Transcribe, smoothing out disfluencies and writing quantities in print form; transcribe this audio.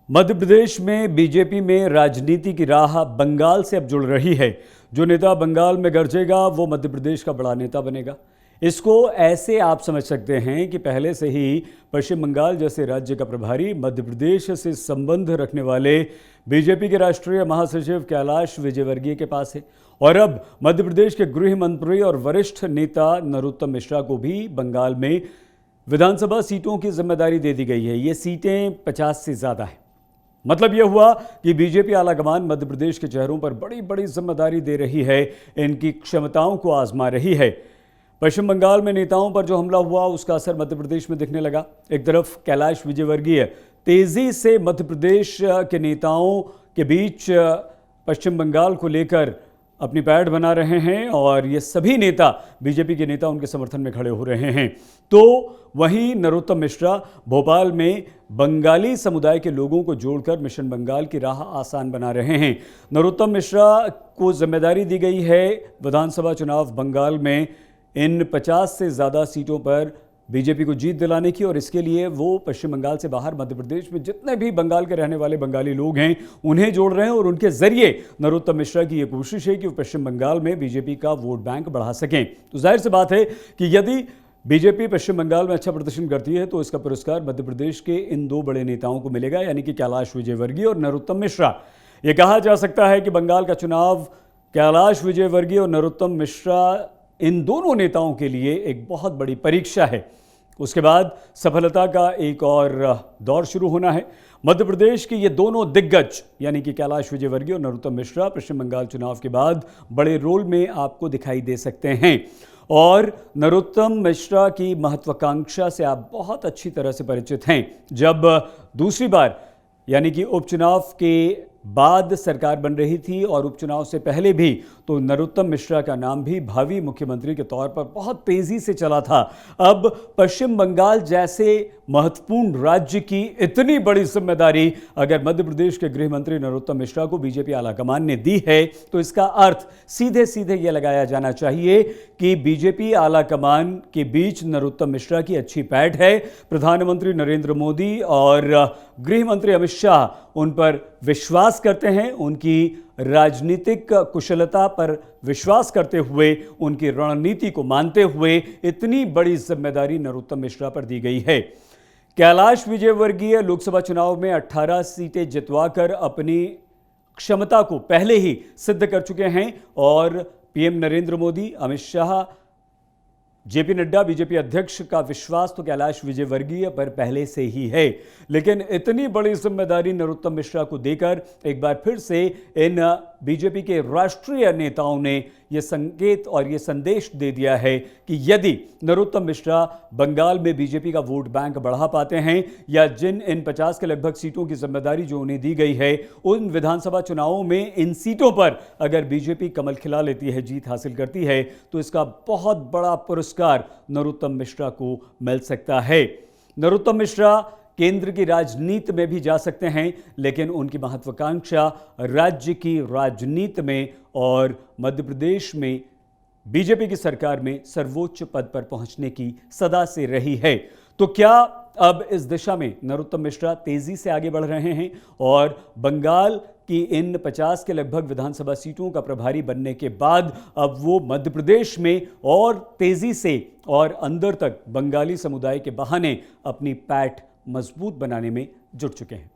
मध्य प्रदेश में बीजेपी में राजनीति की राह बंगाल से अब जुड़ रही है। जो नेता बंगाल में गरजेगा वो मध्य प्रदेश का बड़ा नेता बनेगा। इसको ऐसे आप समझ सकते हैं कि पहले से ही पश्चिम बंगाल जैसे राज्य का प्रभारी मध्य प्रदेश से संबंध रखने वाले बीजेपी के राष्ट्रीय महासचिव कैलाश विजयवर्गीय के पास है। और अब मध्य प्रदेश के गृह मंत्री और वरिष्ठ नेता नरोत्तम मिश्रा को भी बंगाल में विधानसभा सीटों की जिम्मेदारी दे दी गई है। ये सीटें 50 से ज़्यादा हैं। मतलब यह हुआ कि बीजेपी आलाकमान मध्य प्रदेश के चेहरों पर बड़ी बड़ी जिम्मेदारी दे रही है, इनकी क्षमताओं को आजमा रही है। पश्चिम बंगाल में नेताओं पर जो हमला हुआ उसका असर मध्य प्रदेश में दिखने लगा। एक तरफ कैलाश विजयवर्गीय तेजी से मध्य प्रदेश के नेताओं के बीच पश्चिम बंगाल को लेकर अपनी पैठ बना रहे हैं और ये सभी नेता बीजेपी के नेता उनके समर्थन में खड़े हो रहे हैं। तो वहीं नरोत्तम मिश्रा भोपाल में बंगाली समुदाय के लोगों को जोड़कर मिशन बंगाल की राह आसान बना रहे हैं। नरोत्तम मिश्रा को जिम्मेदारी दी गई है विधानसभा चुनाव बंगाल में इन 50 से ज़्यादा सीटों पर बीजेपी को जीत दिलाने की, और इसके लिए वो पश्चिम बंगाल से बाहर मध्य प्रदेश में जितने भी बंगाल के रहने वाले बंगाली लोग हैं उन्हें जोड़ रहे हैं। और उनके जरिए नरोत्तम मिश्रा की ये कोशिश है कि वो पश्चिम बंगाल में बीजेपी का वोट बैंक बढ़ा सकें। तो जाहिर सी बात है कि यदि बीजेपी पश्चिम बंगाल में अच्छा प्रदर्शन करती है तो इसका पुरस्कार मध्य प्रदेश के इन दो बड़े नेताओं को मिलेगा, यानी कि कैलाश विजयवर्गीय और नरोत्तम मिश्रा। ये कहा जा सकता है कि बंगाल का चुनाव कैलाश विजयवर्गीय और नरोत्तम मिश्रा इन दोनों नेताओं के लिए एक बहुत बड़ी परीक्षा है। उसके बाद सफलता का एक और दौर शुरू होना है। मध्य प्रदेश के ये दोनों दिग्गज यानी कि कैलाश विजयवर्गीय और नरोत्तम मिश्रा पश्चिम बंगाल चुनाव के बाद बड़े रोल में आपको दिखाई दे सकते हैं। और नरोत्तम मिश्रा की महत्वाकांक्षा से आप बहुत अच्छी तरह से परिचित हैं। जब दूसरी बार यानी कि उपचुनाव के बाद सरकार बन रही थी और उपचुनाव से पहले भी तो नरोत्तम मिश्रा का नाम भी भावी मुख्यमंत्री के तौर पर बहुत तेजी से चला था। अब पश्चिम बंगाल जैसे महत्वपूर्ण राज्य की इतनी बड़ी जिम्मेदारी अगर मध्य प्रदेश के गृह मंत्री नरोत्तम मिश्रा को बीजेपी आलाकमान ने दी है तो इसका अर्थ सीधे सीधे यह लगाया जाना चाहिए कि बीजेपी आलाकमान के बीच नरोत्तम मिश्रा की अच्छी पैठ है। प्रधानमंत्री नरेंद्र मोदी और गृह मंत्री अमित शाह उन पर विश्वास करते हैं, उनकी राजनीतिक कुशलता पर विश्वास करते हुए, उनकी रणनीति को मानते हुए इतनी बड़ी जिम्मेदारी नरोत्तम मिश्रा पर दी गई है। कैलाश विजयवर्गीय लोकसभा चुनाव में 18 सीटें जितवाकर अपनी क्षमता को पहले ही सिद्ध कर चुके हैं और PM Narendra Modi, Amit Shah, JP Nadda BJP अध्यक्ष का विश्वास तो कैलाश विजयवर्गीय पर पहले से ही है। लेकिन इतनी बड़ी जिम्मेदारी नरोत्तम मिश्रा को देकर एक बार फिर से इन बीजेपी के राष्ट्रीय नेताओं ने यह संकेत और यह संदेश दे दिया है कि यदि नरोत्तम मिश्रा बंगाल में बीजेपी का वोट बैंक बढ़ा पाते हैं या जिन इन 50 के लगभग सीटों की जिम्मेदारी जो उन्हें दी गई है उन विधानसभा चुनावों में इन सीटों पर अगर बीजेपी कमल खिला लेती है, जीत हासिल करती है, तो इसका बहुत बड़ा पुरस्कार नरोत्तम मिश्रा को मिल सकता है। नरोत्तम मिश्रा केंद्र की राजनीति में भी जा सकते हैं, लेकिन उनकी महत्वाकांक्षा राज्य की राजनीति में और मध्य प्रदेश में बीजेपी की सरकार में सर्वोच्च पद पर पहुंचने की सदा से रही है। तो क्या अब इस दिशा में नरोत्तम मिश्रा तेजी से आगे बढ़ रहे हैं और बंगाल की इन 50 के लगभग विधानसभा सीटों का प्रभारी बनने के बाद अब वो मध्य प्रदेश में और तेजी से और अंदर तक बंगाली समुदाय के बहाने अपनी पैठ मजबूत बनाने में जुट चुके हैं।